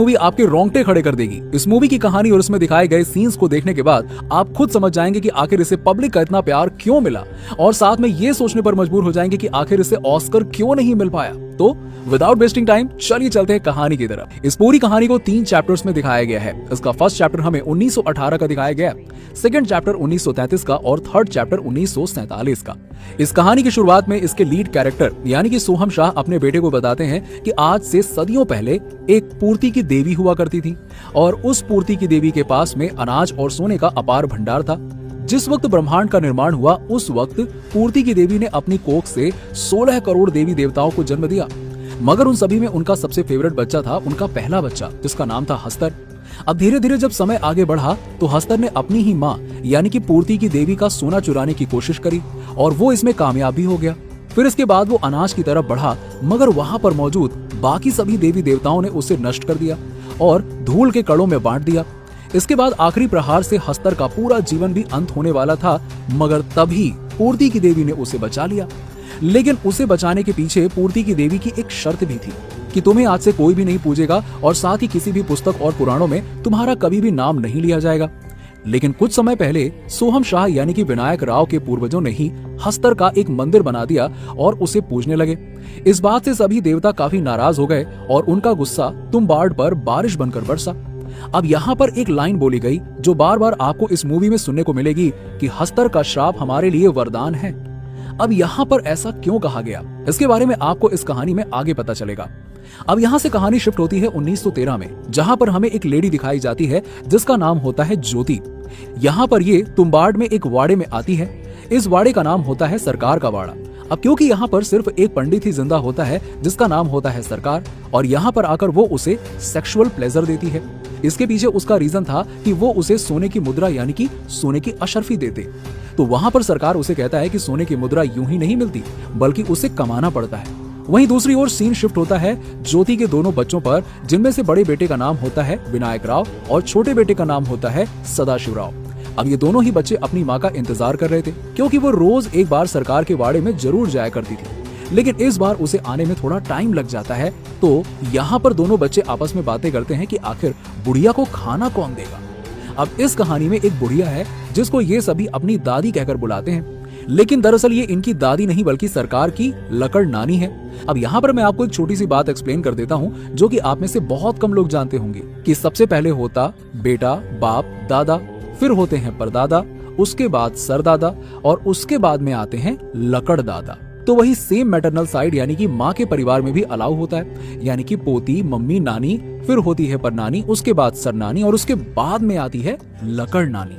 Movie आपके रोंगटे खड़े कर देगी। इस मूवी की कहानी और इसमें दिखाए गए सीन्स को देखने के बाद आप खुद समझ जाएंगे कि आखिर इसे पब्लिक का इतना प्यार क्यों मिला, और साथ में ये सोचने पर मजबूर हो जाएंगे कि आखिर इसे ऑस्कर क्यों नहीं मिल पाया। तो विदाउट वेस्टिंग टाइम चलिए चलते हैं कहानी की तरफ। इस पूरी कहानी को 3 चैप्टर्स में दिखाया गया है। इसका फर्स्ट चैप्टर हमें 1918 का दिखाया गया, सेकंड चैप्टर 1933 का और थर्ड चैप्टर 1947 का। इस कहानी की शुरुआत में इसके लीड कैरेक्टर यानी कि सोहम शाह अपने बेटे को बताते हैं कि आज से सदियों पहले एक पूर्ति की देवी हुआ करती थी और उस पूर्ति की देवी के पास में अनाज और सोने का अपार भंडार था। जिस वक्त ब्रह्मांड का निर्माण हुआ उस वक्त पूर्ति की देवी ने अपनी कोख से 16 करोड़ देवी देवताओं को जन्म दिया, मगर उन सभी में उनका सबसे फेवरेट बच्चा था उनका पहला बच्चा, जिसका नाम था हस्तर। अब धीरे धीरे जब समय आगे बढ़ा तो हस्तर ने अपनी ही माँ यानी कि पूर्ति की देवी का सोना चुराने की कोशिश करी और वो इसमें कामयाब भी हो गया। फिर इसके बाद वो अनाज की तरफ बढ़ा, मगर वहां पर मौजूद बाकी सभी देवी देवताओं ने उसे नष्ट कर दिया और धूल के कणों में बांट दिया। इसके बाद आखिरी प्रहार से हस्तर का पूरा जीवन भी अंत होने वाला था, मगर तभी पूर्ति की देवी ने उसे बचा लिया। लेकिन उसे बचाने के पीछे पूर्ति की देवी की एक शर्त भी थी कि तुम्हें आज से कोई भी नहीं पूजेगा और साथ ही किसी भी पुस्तक और पुराणों में तुम्हारा कभी भी नाम नहीं लिया जाएगा। लेकिन कुछ समय पहले सोहम शाह यानी कि विनायक राव के पूर्वजों ने ही हस्तर का एक मंदिर बना दिया और उसे पूजने लगे। इस बात से सभी देवता काफी नाराज हो गए और उनका गुस्सा तुम्बाड़ पर बारिश बनकर बरसा। अब यहाँ पर एक लाइन बोली गई जो बार बार आपको इस मूवी में सुनने को मिलेगी कि हस्तर का श्राप हमारे लिए वरदान है। अब यहाँ पर ऐसा क्यों कहा गया, इसके बारे में आपको इस कहानी में आगे पता चलेगा। अब यहाँ से कहानी शिफ्ट होती है 1913 में, जहाँ पर हमें एक लेडी दिखाई जाती है जिसका नाम होता है ज्योति। यहाँ पर ये तुम्बाड़ में एक वाड़े में आती है। इस वाड़े का नाम होता है सरकार का वाड़ा। अब क्योंकि यहाँ पर सिर्फ एक पंडित ही जिंदा होता है जिसका नाम होता है सरकार, और यहाँ पर आकर वो उसे सेक्सुअल प्लेजर देती है। इसके पीछे उसका रीजन था कि वो उसे सोने की मुद्रा यानी कि सोने की अशर्फी देते। तो वहां पर सरकार उसे कहता है कि सोने की मुद्रा यूं ही नहीं मिलती बल्कि उसे कमाना पड़ता है। वहीं दूसरी ओर सीन शिफ्ट होता है ज्योति के दोनों बच्चों पर, जिनमें से बड़े बेटे का नाम होता है विनायक राव और छोटे बेटे का नाम होता है सदाशिव राव। अब ये दोनों ही बच्चे अपनी माँ का इंतजार कर रहे थे, क्योंकि वो रोज एक बार सरकार के वाड़े में जरूर जाया करती थी, लेकिन इस बार उसे आने में थोड़ा टाइम लग जाता है। तो यहाँ पर दोनों बच्चे आपस में बातें करते हैं कि आखिर बुढ़िया को खाना कौन देगा। अब इस कहानी में एक बुढ़िया है जिसको ये सभी अपनी दादी कहकर बुलाते हैं, लेकिन दरअसल ये इनकी दादी नहीं बल्कि सरकार की लकड़ नानी है। अब यहाँ पर मैं आपको एक छोटी सी बात एक्सप्लेन कर देता हूँ जो कि आप में से बहुत कम लोग जानते होंगे कि सबसे पहले होता बेटा, बाप, दादा, फिर होते हैं परदादा, उसके बाद सरदादा और उसके बाद में आते हैं लकड़ दादा। तो वही सेम मैटरनल साइड यानी कि माँ के परिवार में भी अलाउ होता है, यानी कि पोती, मम्मी, नानी, फिर होती है परनानी, उसके बाद सरनानी और उसके बाद में आती है लकड़ नानी।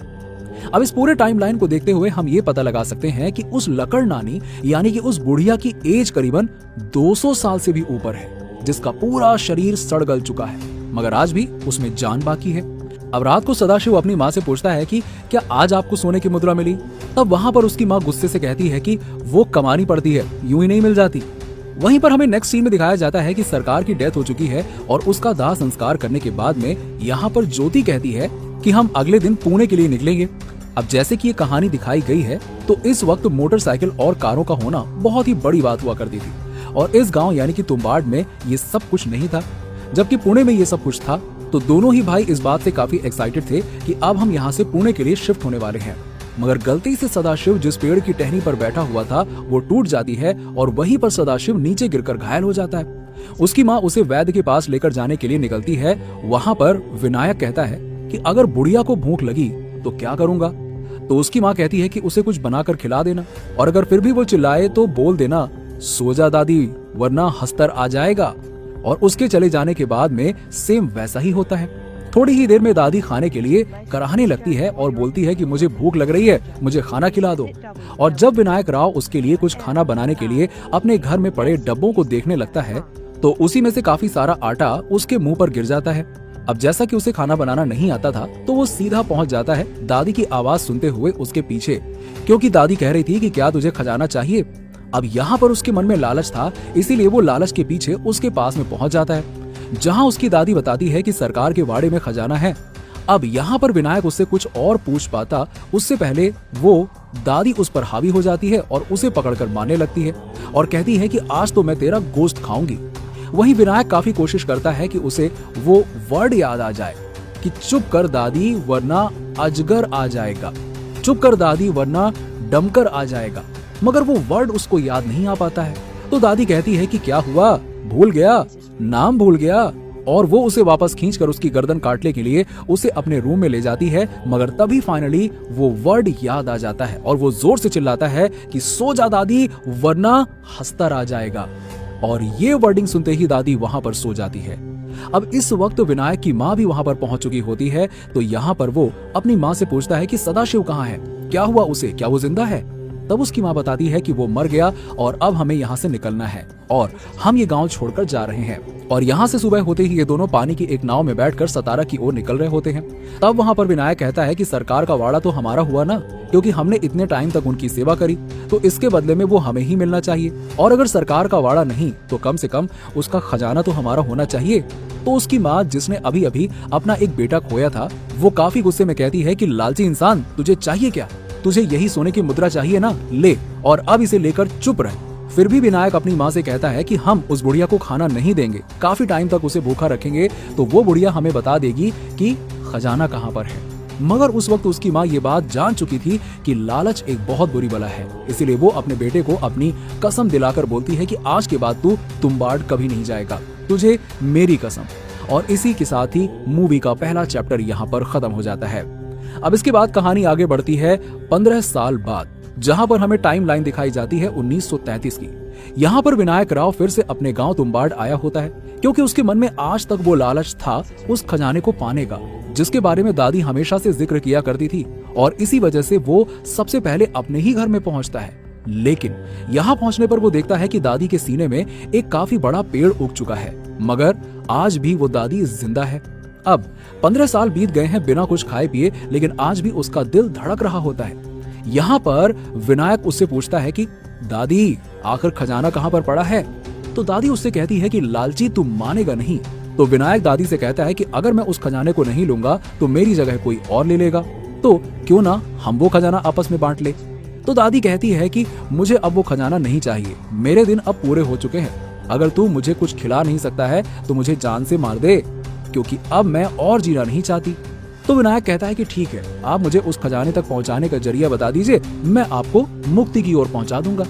अब इस पूरे टाइमलाइन को देखते हुए हम ये पता लगा सकते हैं कि उस लकड़ नानी यानी कि उस बुढ़िया की एज करीबन 200 साल से भी ऊपर है, जिसका पूरा शरीर सड़ गल चुका है, मगर आज भी उसमें जान बाकी है। अब रात को सदाशिव अपनी माँ से पूछता है कि क्या आज आपको सोने की मुद्रा मिली। तब वहां पर उसकी माँ गुस्से से कहती है कि वो कमानी पड़ती है, यूं ही नहीं मिल जाती। वहीं पर हमें नेक्स्ट सीन में दिखाया जाता है कि सरकार की डेथ हो चुकी है और उसका दाह संस्कार करने के बाद में यहाँ पर ज्योति कहती है कि हम अगले दिन पुणे के लिए निकलेंगे। अब जैसे कि ये कहानी दिखाई गई है तो इस वक्त मोटरसाइकिल और कारों का होना बहुत ही बड़ी बात हुआ करती थी, और इस गांव यानी कि तुम्बाड़ में ये सब कुछ नहीं था, जबकि पुणे में ये सब कुछ था। तो दोनों ही भाई इस बात से काफी एक्साइटेड थे कि अब हम यहाँ से पुणे के लिए शिफ्ट होने वाले हैं, मगर गलती से सदाशिव जिस पेड़ की टहनी पर बैठा हुआ था वो टूट जाती है और वहीं पर सदाशिव नीचे गिरकर घायल हो जाता है। उसकी माँ उसे वैद्य के पास लेकर जाने के लिए निकलती है। वहां पर विनायक कहता है कि अगर बुढ़िया को भूख लगी तो क्या करूंगा। तो उसकी माँ कहती है कि उसे कुछ बनाकर खिला देना, और अगर फिर भी वो चिल्लाए तो बोल देना सो जा दादी वरना हस्तर आ जाएगा। और उसके चले जाने के बाद में सेम वैसा ही होता है। थोड़ी ही देर में दादी खाने के लिए कराहने लगती है और बोलती है कि मुझे भूख लग रही है, मुझे खाना खिला दो। और जब विनायक राव उसके लिए कुछ खाना बनाने के लिए अपने घर में पड़े डब्बों को देखने लगता है तो उसी में से काफी सारा आटा उसके मुंह पर गिर जाता है। अब जैसा कि उसे खाना बनाना नहीं आता था तो वो सीधा पहुंच जाता है दादी की आवाज सुनते हुए उसके पीछे, क्योंकि दादी कह रही थी कि क्या तुझे खजाना चाहिए। अब यहाँ पर उसके मन में लालच था, इसीलिए वो लालच के पीछे उसके पास में पहुंच जाता है, जहाँ उसकी दादी बताती है कि सरकार के वाड़े में खजाना है। अब यहाँ पर विनायक उससे कुछ और पूछ पाता उससे पहले वो दादी उस पर हावी हो जाती है और उसे पकड़कर मारने लगती है और कहती है कि आज तो मैं तेरा गोश्त खाऊंगी। वहीं विनायक काफी कोशिश करता है कि उसे वो वर्ड याद आ जाए कि चुप कर दादी वरना अजगर आ जाएगा, चुप कर दादी वरना डमकर आ जाएगा, मगर वो वर्ड उसको याद नहीं आ पाता है। तो दादी कहती है कि क्या हुआ, भूल गया, नाम भूल गया, और वो उसे वापस खींचकर उसकी गर्दन काटने के लिए उसे अपने रूम में ले जाती है। मगर तभी फाइनली वो वर्ड याद आ जाता है और वो जोर से चिल्लाता है कि सो जा दादी वरना हस्तर आ जाएगा, और ये वर्डिंग सुनते ही दादी वहां पर सो जाती है। अब इस वक्त विनायक की माँ भी वहां पर पहुंच चुकी होती है। तो यहाँ पर वो अपनी माँ से पूछता है कि सदाशिव कहाँ है, क्या हुआ उसे, क्या वो जिंदा है। तब उसकी माँ बताती है कि वो मर गया और अब हमें यहाँ से निकलना है और हम ये गांव छोड़कर जा रहे हैं। और यहाँ से सुबह होते ही ये दोनों पानी की एक नाव में बैठकर सतारा की ओर निकल रहे होते हैं। तब वहाँ पर विनायक कहता है कि सरकार का वाड़ा तो हमारा हुआ ना, क्योंकि हमने इतने टाइम तक उनकी सेवा करी, तो इसके बदले में वो हमें ही मिलना चाहिए। और अगर सरकार का वाड़ा नहीं तो कम से कम उसका खजाना तो हमारा होना चाहिए। तो उसकी माँ, जिसने अभी अभी अपना एक बेटा खोया था, वो काफी गुस्से में कहती है कि लालची इंसान, तुझे चाहिए क्या, तुझे यही सोने की मुद्रा चाहिए ना, ले और अब इसे लेकर चुप रह। फिर भी विनायक अपनी माँ से कहता है कि हम उस बुढ़िया को खाना नहीं देंगे, काफी टाइम तक उसे भूखा रखेंगे तो वो बुढ़िया हमें बता देगी कि खजाना कहाँ पर है। मगर उस वक्त उसकी माँ ये बात जान चुकी थी कि लालच एक बहुत बुरी बला है, इसीलिए वो अपने बेटे को अपनी कसम दिलाकर बोलती है कि आज के बाद तू तुम्बाड़ कभी नहीं जाएगा, तुझे मेरी कसम। और इसी के साथ ही मूवी का पहला चैप्टर यहाँ पर खत्म हो जाता है। अब इसके बाद कहानी आगे बढ़ती है 15 साल बाद, जहां पर हमें टाइम लाइन दिखाई जाती है 1933 की। यहाँ पर विनायक राव फिर से अपने गांव तुम्बाड़ आया होता है, क्योंकि उसके मन में आज तक वो लालच था उस खजाने को पाने का, जिसके बारे में दादी हमेशा से जिक्र किया करती थी। और इसी वजह से वो सबसे पहले अपने ही घर में पहुंचता है। लेकिन यहाँ पहुंचने पर वो देखता है कि दादी के सीने में एक काफी बड़ा पेड़ उग चुका है, मगर आज भी वो दादी जिंदा है। अब 15 साल बीत गए हैं बिना कुछ खाए पिए, लेकिन आज भी उसका दिल धड़क रहा होता है। यहाँ पर विनायक उससे पूछता है कि दादी आखिर खजाना कहाँ पर पड़ा है। तो दादी उससे कहती है कि लालची तू मानेगा नहीं। तो विनायक दादी से कहता है कि अगर मैं उस खजाने को नहीं लूंगा तो मेरी जगह कोई और ले लेगा, तो क्यों ना हम वो खजाना आपस में बांट ले। तो दादी कहती है कि मुझे अब वो खजाना नहीं चाहिए, मेरे दिन अब पूरे हो चुके हैं। अगर तू मुझे कुछ खिला नहीं सकता है तो मुझे जान से मार दे, क्योंकि अब मैं और जीना नहीं चाहती। तो विनायक कहता है कि ठीक है, आप मुझे उस खजाने तक पहुंचाने का जरिया बता दीजिए, मैं आपको मुक्ति की ओर पहुंचा दूंगा।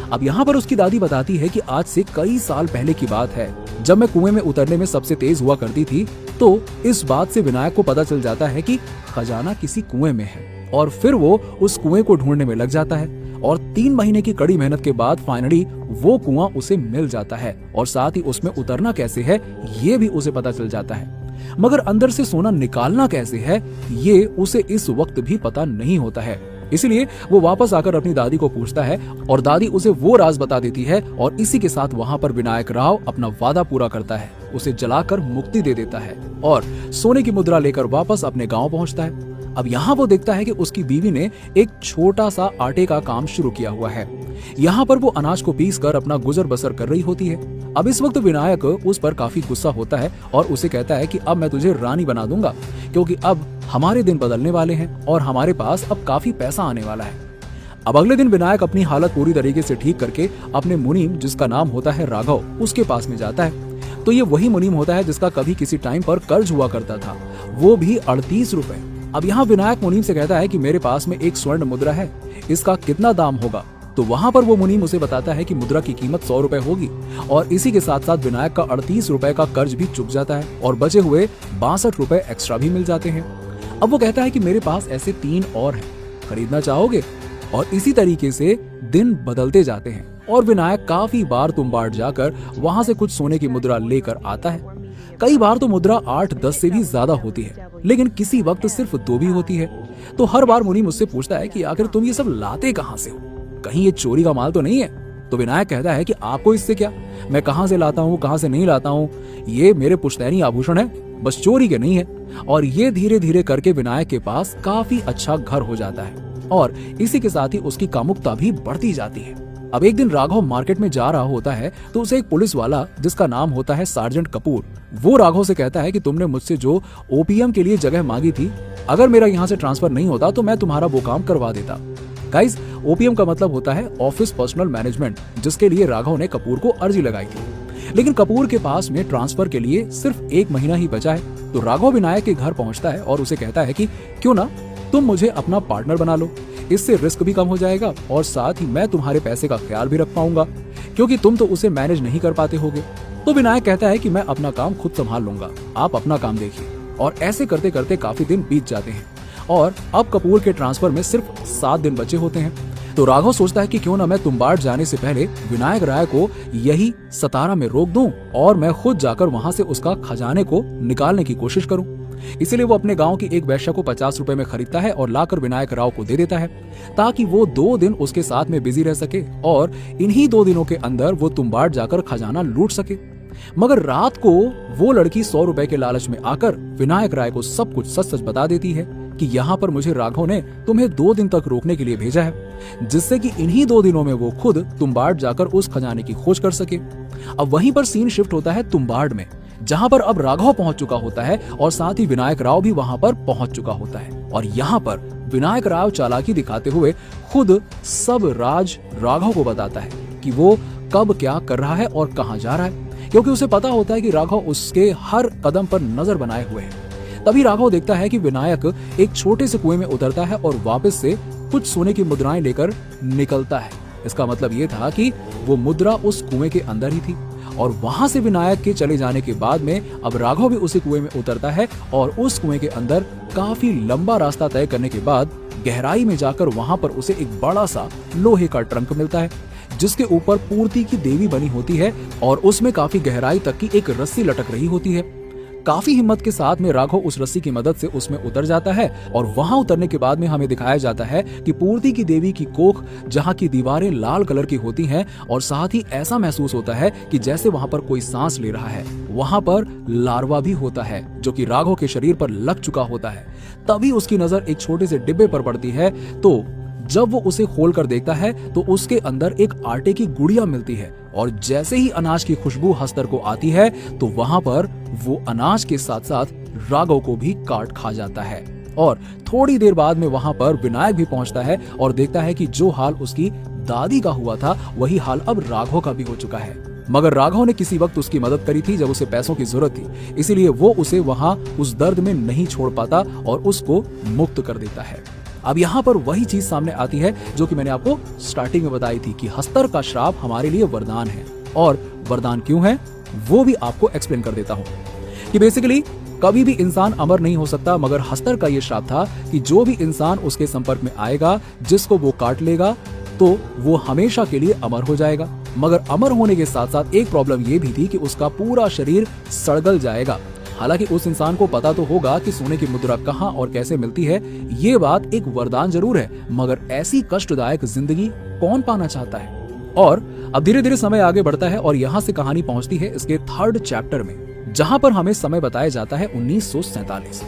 अब यहाँ पर उसकी दादी बताती है कि आज से कई साल पहले की बात है, जब मैं कुएं में उतरने में सबसे तेज हुआ करती थी। तो इस बात से विनायक को पता चल जाता है कि खजाना किसी कुएं में है, और फिर वो उस कुएं को ढूंढने में लग जाता है। और 3 महीने की कड़ी मेहनत के बाद फाइनली वो कुआं उसे मिल जाता है, और साथ ही उसमें उतरना कैसे है ये भी उसे पता चल जाता है। मगर अंदर से सोना निकालना कैसे है ये उसे इस वक्त भी पता नहीं होता है। इसलिए वो वापस आकर अपनी दादी को पूछता है और दादी उसे वो राज बता देती है। और इसी के साथ वहां पर विनायक राव अपना वादा पूरा करता है, उसे जलाकर मुक्ति दे देता है और सोने की मुद्रा लेकर वापस अपने गांव पहुंचता है। अब यहाँ वो देखता है कि उसकी बीवी ने एक छोटा सा आटे का काम शुरू किया हुआ है। यहाँ पर वो अनाज को पीस कर अपना गुजर बसर कर रही होती है। अब इस वक्त विनायक उस पर काफी गुस्सा होता है और उसे कहता है कि अब मैं तुझे रानी बना दूंगा, क्योंकि अब हमारे दिन बदलने वाले हैं और हमारे पास अब काफी पैसा आने वाला है। अब अगले दिन विनायक अपनी हालत पूरी तरीके से ठीक करके अपने मुनीम, जिसका नाम होता है राघव, उसके पास में जाता है। तो ये वही मुनीम होता है जिसका कभी किसी टाइम पर कर्ज हुआ करता था, वो भी 38 रुपए। अब यहाँ विनायक मुनीम से कहता है कि मेरे पास में एक स्वर्ण मुद्रा है, इसका कितना दाम होगा। तो वहां पर वो मुनीम उसे बताता है कि मुद्रा की कीमत 100 रुपए होगी। और इसी के साथ साथ विनायक का 38 रुपए का कर्ज भी चुक जाता है और बचे हुए 62 रुपए एक्स्ट्रा भी मिल जाते हैं। अब वो कहता है कि मेरे पास ऐसे 3 और हैं, खरीदना चाहोगे। और इसी तरीके से दिन बदलते जाते हैं और विनायक काफी बार तुम्बाड़ जाकर वहां से कुछ सोने की मुद्रा लेकर आता है। कई बार तो मुद्रा 8-10 से भी ज्यादा होती है, लेकिन किसी वक्त सिर्फ 2 भी होती है। तो हर बार मुनीम मुझसे पूछता है कि आखिर तुम ये सब लाते कहाँ से हो, कहीं ये चोरी का माल तो नहीं है। तो विनायक कहता है कि आपको इससे क्या, मैं कहाँ से लाता हूँ कहाँ से नहीं लाता हूँ, ये मेरे पुश्तैनी आभूषण है, बस चोरी के नहीं है। और ये धीरे धीरे करके विनायक के पास काफी अच्छा घर हो जाता है और इसी के साथ ही उसकी कामुकता भी बढ़ती जाती है। अब एक दिन राघव मार्केट में जा रहा होता है तो उसे एक पुलिस वाला, जिसका नाम होता है सार्जेंट कपूर, वो राघव से कहता है कि तुमने मुझसे जो ओपीएम के लिए जगह मांगी थी, अगर मेरा यहाँ से ट्रांसफर नहीं होता तो मैं तुम्हारा वो काम करवा देता। गाइस, ओपीएम का मतलब होता है ऑफिस पर्सनल मैनेजमेंट, जिसके लिए राघव ने कपूर को अर्जी लगाई थी। लेकिन कपूर के पास में ट्रांसफर के लिए सिर्फ 1 महीना ही बचा है। तो राघव विनायक के घर पहुंचता है और उसे कहता है कि क्यों ना तुम मुझे अपना पार्टनर बना लो, इससे रिस्क भी कम हो जाएगा और साथ ही मैं तुम्हारे पैसे का ख्याल भी रख पाऊंगा, क्योंकि तुम तो उसे मैनेज नहीं कर पाते होगे। तो विनायक कहता है कि मैं अपना काम खुद संभाल लूंगा, आप अपना काम देखिए। और ऐसे करते करते काफी दिन बीत जाते हैं और अब कपूर के ट्रांसफर में सिर्फ 7 दिन बचे होते हैं। तो राघव सोचता है कि क्यों ना मैं तुम्बाड़ जाने से पहले विनायक राय को यही सतारा में रोक दूं और मैं खुद जाकर वहां से उसका खजाने को निकालने की कोशिश करूं। इसीलिए वो अपने गांव की एक वैश्या को 50 रुपए में खरीदता है और लाकर विनायक राव को दे देता है, ताकि वो 2 दिन उसके साथ में बिजी रह सके और इन्हीं 2 दिनों के अंदर वो तुम्बाड़ जाकर खजाना लूट सके। मगर रात को वो लड़की 100 रुपए के लालच में आकर विनायक राय को सब कुछ सच सच बता देती है कि यहाँ पर मुझे राघव ने तुम्हें 2 दिन तक रोकने के लिए भेजा है, जिससे कि इन्हीं 2 दिनों में वो खुद तुम्बाड़ जाकर उस खजाने की खोज कर सके। अब वहीं पर सीन शिफ्ट होता है तुम्बाड़ में, जहां पर अब राघव पहुंच चुका होता है और साथ ही विनायक राव भी वहां पर पहुंच चुका होता है। और यहाँ पर विनायक राव चालाकी दिखाते हुए खुद सब राज राघव को बताता है कि वो कब क्या कर रहा है और कहां जा रहा है, क्योंकि उसे पता होता है कि राघव उसके हर कदम पर नजर बनाए हुए है। तभी राघव देखता है कि विनायक एक छोटे से कुएं में उतरता है और वापस से कुछ सोने की मुद्राएं लेकर निकलता है। इसका मतलब ये था कि वो मुद्रा उस कुएं के अंदर ही थी। और वहां से विनायक के चले जाने के बाद में अब राघव भी उसी कुएं में उतरता है और उस कुएं के अंदर काफी लंबा रास्ता तय करने के बाद गहराई में जाकर वहां पर उसे एक बड़ा सा लोहे का ट्रंक मिलता है, जिसके ऊपर पूर्ति की देवी बनी होती है और उसमें काफी गहराई तक की एक रस्सी लटक रही होती है। काफी हिम्मत के साथ में राघव उस रस्सी की मदद से उसमें उतर जाता है और वहां उतरने के बाद में हमें दिखाया जाता है कि पूर्ति की देवी की कोख, जहां की दीवारें लाल कलर की होती हैं और साथ ही ऐसा महसूस होता है कि जैसे वहां पर कोई सांस ले रहा है। वहां पर लार्वा भी होता है जो कि राघव के शरीर पर लग चुका होता है। तभी उसकी नजर एक छोटे से डिब्बे पर पड़ती है, तो जब वो उसे खोलकर देखता है तो उसके अंदर एक आटे की गुड़िया मिलती है और जैसे ही अनाज की खुशबू हस्तर को आती है तो वहां पर वो अनाज के साथ साथ राघव को भी काट खा जाता है। और थोड़ी देर बाद में वहां पर विनायक भी पहुंचता है और देखता है कि जो हाल उसकी दादी का हुआ था वही हाल अब राघव का भी हो चुका है। मगर राघव ने किसी वक्त उसकी मदद करी थी जब उसे पैसों की जरूरत थी, इसीलिए वो उसे वहां उस दर्द में नहीं छोड़ पाता और उसको मुक्त कर देता है। अब यहाँ पर वही चीज सामने आती है जो कि मैंने आपको स्टार्टिंग में बताई थी कि हस्तर का श्राप हमारे लिए वरदान है। और वरदान क्यों है वो भी आपको एक्सप्लेन कर देता हूँ कि बेसिकली कभी भी इंसान अमर नहीं हो सकता, मगर हस्तर का ये श्राप था कि जो भी इंसान उसके संपर्क में आएगा, जिसको वो काट लेगा, तो वो हमेशा के लिए अमर हो जाएगा। मगर अमर होने के साथ साथ एक प्रॉब्लम ये भी थी कि उसका पूरा शरीर सड़गल जाएगा। हालांकि उस इंसान को पता तो होगा कि सोने की मुद्रा कहाँ और कैसे मिलती है, ये बात एक वरदान जरूर है, मगर ऐसी कष्टदायक जिंदगी कौन पाना चाहता है। और अब धीरे धीरे समय आगे बढ़ता है और यहाँ से कहानी पहुंचती है इसके 3rd चैप्टर में, जहां पर हमें समय बताया जाता है 1947।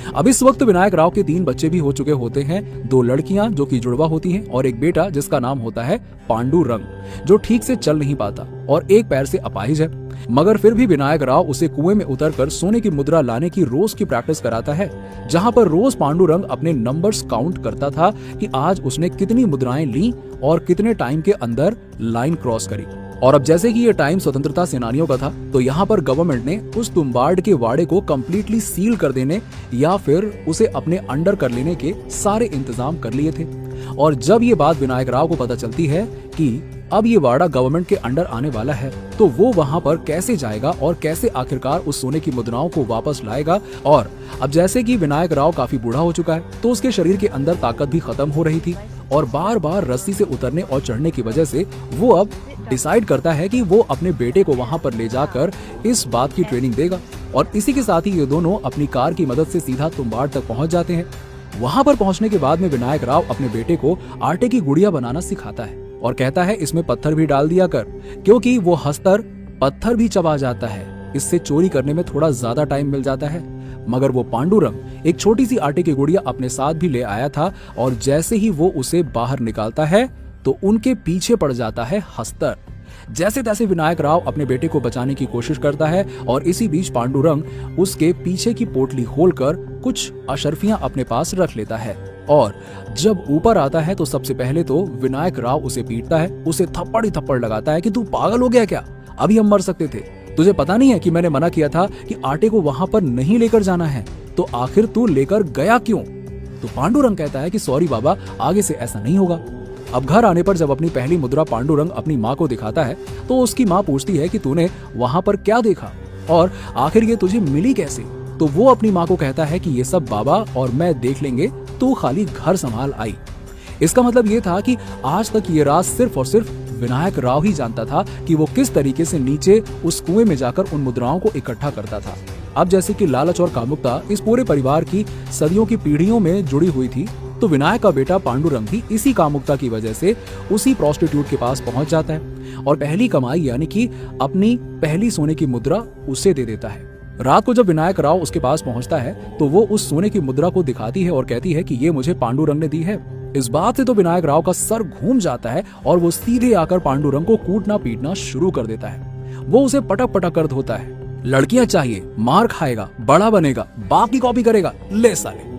अब इस वक्त विनायक राव के 3 बच्चे भी हो चुके होते हैं, 2 लड़कियां जो कि जुड़वा होती हैं और एक बेटा जिसका नाम होता है पांडुरंग, जो ठीक से चल नहीं पाता और एक पैर से अपाहिज है। मगर फिर भी विनायक राव उसे कुएं में उतरकर सोने की मुद्रा लाने की रोज की प्रैक्टिस कराता है, जहां पर रोज पांडुरंग अपने नंबर्स काउंट करता था कि आज उसने कितनी मुद्राएं ली और कितने टाइम के अंदर लाइन क्रॉस करी। और अब जैसे कि ये टाइम स्वतंत्रता सेनानियों का था, तो यहाँ पर गवर्नमेंट ने उस तुम्बाड़ के वाड़े को कम्प्लीटली सील कर देने या फिर उसे अपने अंडर कर लेने के सारे इंतजाम कर लिए थे। और जब ये बात विनायक राव को पता चलती है कि अब ये वाड़ा गवर्नमेंट के अंडर आने वाला है, तो वो वहां पर कैसे जाएगा और कैसे आखिरकार उस सोने की मुद्राओं को वापस लाएगा। और अब जैसे कि विनायक राव काफी बूढ़ा हो चुका है, तो उसके शरीर के अंदर ताकत भी खत्म हो रही थी और बार बार रस्सी से उतरने और चढ़ने की वजह से वो अब डिसाइड करता है कि वो अपने बेटे को वहां पर ले जाकर इस बात की ट्रेनिंग देगा। और इसी के साथ ही ये दोनों अपनी कार की मदद से सीधा तुम्बाड़ तक पहुंच जाते हैं। वहां पर पहुंचने के बाद में विनायक राव अपने बेटे को आटे की गुड़िया बनाना सिखाता है और कहता है इसमें पत्थर भी डाल दिया कर, क्योंकि वो हस्तर पत्थर भी चबा जाता है, इससे चोरी करने में थोड़ा ज्यादा टाइम मिल जाता है। मगर वो पांडुरंग एक छोटी सी आटे की गुड़िया अपने साथ भी ले आया था और जैसे ही वो उसे बाहर निकालता है तो उनके पीछे पड़ जाता है हस्तर। जैसे तैसे विनायक राव अपने बेटे को बचाने की कोशिश करता है और इसी बीच पांडुरंग उसके पीछे की पोटली खोलकर कुछ अशर्फियां अपने पास रख लेता है। और जब ऊपर आता है तो सबसे पहले तो विनायक राव उसे पीटता है, उसे थप्पड़ ही थप्पड़ लगाता है कि तू पागल हो गया क्या, अभी हम मर सकते थे। तुझे पता नहीं है कि मैंने मना किया था कि आटे को वहां पर नहीं लेकर जाना है, तो आखिर तू लेकर गया क्यों? तो पांडुरंग कहता है कि सॉरी बाबा, आगे से ऐसा नहीं होगा। अब घर आने पर जब अपनी पहली मुद्रा पांडुरंग अपनी माँ को दिखाता है तो उसकी माँ पूछती है कि तूने वहां पर क्या देखा और आखिर ये तुझे मिली कैसे? तो वो अपनी माँ को कहता है कि ये सब बाबा और मैं देख लेंगे, तू खाली घर संभाल आई। इसका मतलब ये था कि आज तक ये राज सिर्फ और सिर्फ विनायक राव ही जानता था कि वो किस तरीके से नीचे उस कुएं में जाकर उन मुद्राओं को इकट्ठा करता था। अब जैसे कि लालच और कामुकता इस पूरे परिवार की सदियों की पीढ़ियों में जुड़ी हुई थी, तो विनायक का बेटा पांडुरंग भी इसी कामुकता की वजह से उसी प्रोस्टिट्यूट के पास पहुंच जाता है और पहली कमाई यानी कि अपनी पहली सोने की मुद्रा उसे दे देता है। रात को जब विनायक राव उसके पास पहुंचता है तो वो उस सोने की मुद्रा को दिखाती है और कहती है कि ये मुझे पांडुरंग ने दी है। इस बात से तो विनायक राव का सर घूम जाता है और वो सीधे आकर पांडुरंग को कूटना पीटना शुरू कर देता है। वो उसे पटक पटक कर धोता है। लड़कियां चाहिए, मार खाएगा, बड़ा बनेगा, बाप की कॉपी करेगा, ले साले।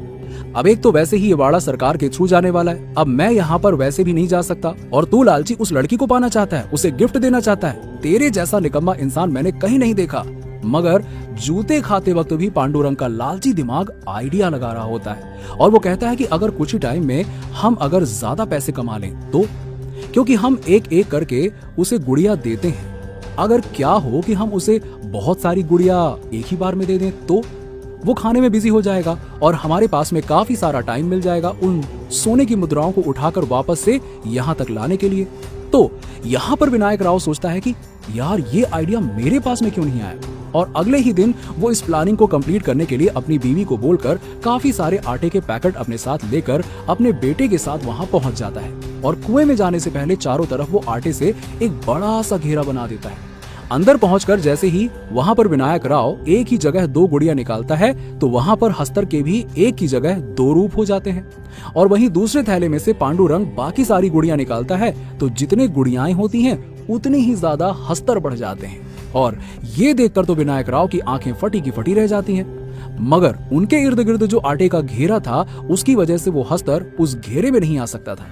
अब एक तो वैसे ही ये वाड़ा सरकार के थ्रू जाने वाला है, अब मैं यहाँ पर वैसे भी नहीं जा सकता और तू लालची उस लड़की को पाना चाहता है, उसे गिफ्ट देना चाहता है। तेरे जैसा निकम्मा इंसान मैंने कहीं नहीं देखा। मगर जूते खाते वक्त भी पांडुरंग का लालची दिमाग आइडिया लगा रहा होता है और वो कहता है कि अगर कुछ ही टाइम में हम अगर ज्यादा पैसे कमा लें तो, क्योंकि हम एक एक करके उसे गुड़िया देते हैं, अगर क्या हो कि हम उसे बहुत सारी गुड़िया एक ही बार में दे दें तो वो खाने में बिजी हो जाएगा और हमारे पास में काफी सारा टाइम मिल जाएगा उन सोने की मुद्राओं को उठाकर वापस से यहाँ तक लाने के लिए। तो यहाँ पर विनायक राव सोचता है कि यार ये आइडिया मेरे पास में क्यों नहीं आया, और अगले ही दिन वो इस प्लानिंग को कंप्लीट करने के लिए अपनी बीवी को बोलकर काफी सारे आटे के पैकेट अपने साथ लेकर अपने बेटे के साथ वहां पहुंच जाता है और कुएं में जाने से पहले चारों तरफ वो आटे से एक बड़ा सा घेरा बना देता है। अंदर पहुंचकर जैसे ही वहां पर विनायक राव एक ही जगह दो गुड़िया निकालता है तो वहां पर हस्तर के भी एक ही जगह दो रूप हो जाते हैं और वहीं दूसरे थैले में से पांडुरंग बाकी सारी गुड़िया निकालता है तो जितने गुड़ियाएं होती हैं उतनी ही ज्यादा हस्तर बढ़ जाते हैं और ये देखकर तो विनायक राव की आंखें फटी की फटी रह जाती हैं। मगर उनके इर्द गिर्द जो आटे का घेरा था उसकी वजह से वो हस्तर उस घेरे में नहीं आ सकता था।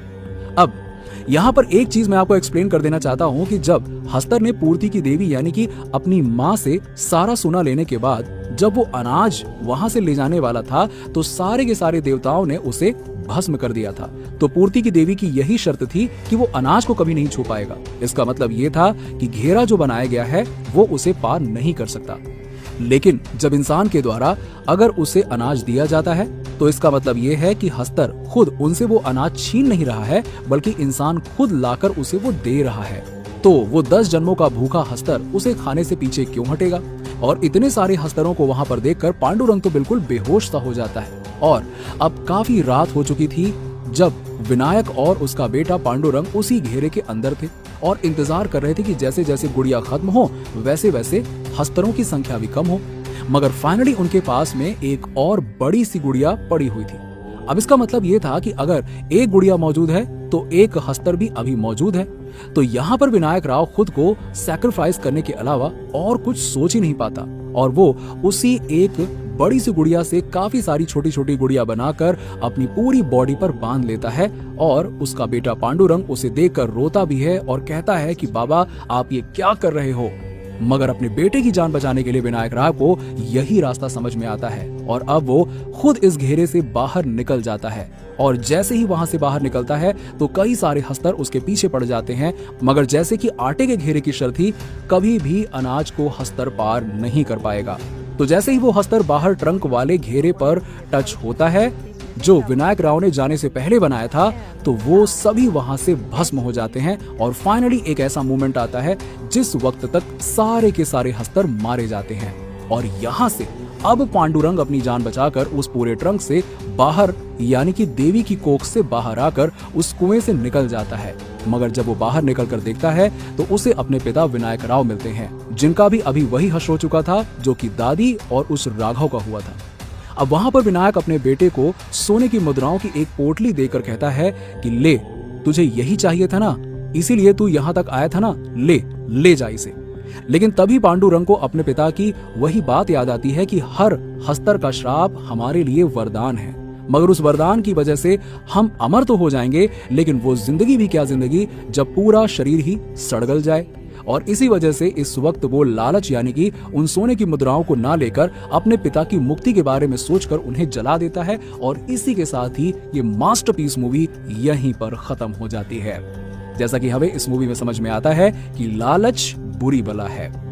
अब यहाँ पर एक चीज मैं आपको एक्सप्लेन कर देना चाहता हूँ कि जब हस्तर ने पूर्ति की देवी यानी कि अपनी माँ से सारा सोना लेने के बाद जब वो अनाज वहां से ले जाने वाला था तो सारे के सारे देवताओं ने उसे भस्म कर दिया था। तो पूर्ति की देवी की यही शर्त थी कि वो अनाज को कभी नहीं छू पाएगा। इसका मतलब ये था कि घेरा जो बनाया गया है वो उसे पार नहीं कर सकता। लेकिन जब इंसान के द्वारा अगर उसे अनाज दिया जाता है तो इसका मतलब ये है कि हस्तर खुद उनसे वो अनाज छीन नहीं रहा है बल्कि इंसान खुद लाकर उसे वो दे रहा है। तो वो 10 जन्मों का भूखा हस्तर उसे खाने से पीछे क्यों हटेगा? और इतने सारे हस्तरों को वहां पर देखकर पांडुरंग तो बिल्कुल बेहोश सा हो जाता है। और अब काफी रात हो चुकी थी जब विनायक और उसका बेटा पांडुरंग उसी घेरे के अंदर थे और इंतजार कर रहे थे कि जैसे जैसे गुड़िया खत्म हो वैसे वैसे हस्तरों की संख्या भी कम हो। मगर फाइनली उनके पास में एक और बड़ी सी गुड़िया पड़ी हुई थी। अब इसका मतलब ये था कि अगर एक गुड़िया मौजूद है तो एक हस्तर भी अभी मौजूद है। तो यहाँ पर विनायक राव खुद को सैक्रिफाइस करने के अलावा और कुछ सोच ही नहीं पाता और वो उसी एक बड़ी सी गुड़िया से काफी सारी छोटी छोटी गुड़िया बनाकर अपनी पूरी बॉडी पर बांध लेता है और उसका बेटा पांडुरंग उसे देखकर रोता भी है और कहता है कि बाबा आप ये क्या कर रहे हो। मगर अपने बेटे की जान बचाने के लिए विनायक राव को यही रास्ता समझ में आता है और अब वो खुद इस घेरे से बाहर निकल जाता है और जैसे ही वहां से बाहर निकलता है तो कई सारे हस्तर उसके पीछे पड़ जाते हैं। मगर जैसे कि आटे के घेरे की शर्त थी, कभी भी अनाज को हस्तर पार नहीं कर पाएगा। तो जैसे ही वो हस्तर बाहर ट्रंक वाले घेरे पर टच होता है जो विनायक राव ने जाने से पहले बनाया था, तो वो सभी वहां से भस्म हो जाते हैं और फाइनली एक ऐसा मोमेंट आता है जिस वक्त तक सारे के सारे हस्तर मारे जाते हैं और यहाँ से अब पांडुरंग अपनी जान बचाकर उस पूरे ट्रंक से बाहर यानी कि देवी की कोख से बाहर आकर उस कुएं से निकल जाता है। मगर जब वो बाहर निकल कर देखता है तो उसे अपने पिता विनायक राव मिलते हैं जिनका भी अभी वही हश्र हो चुका था जो कि दादी और उस राघव का हुआ था। अब वहां पर विनायक अपने बेटे को सोने की मुद्राओं की एक पोटली देकर कहता है कि ले, तुझे यही चाहिए था ना, इसीलिए तू यहाँ तक आया था ना, ले जा इसे। लेकिन तभी पांडुरंग को अपने पिता की वही बात याद आती है कि हर हस्तर का श्राप हमारे लिए वरदान है, मगर उस वरदान की वजह से हम अमर तो हो जाएंगे लेकिन वो जिंदगी भी क्या जिंदगी जब पूरा शरीर ही सड़गल जाए। और इसी वजह से इस वक्त वो लालच यानी कि उन सोने की मुद्राओं को ना लेकर अपने पिता की मुक्ति के बारे में सोचकर उन्हें जला देता है और इसी के साथ ही ये मास्टरपीस मूवी यहीं पर खत्म हो जाती है। जैसा कि हमें इस मूवी में समझ में आता है कि लालच बुरी बला है।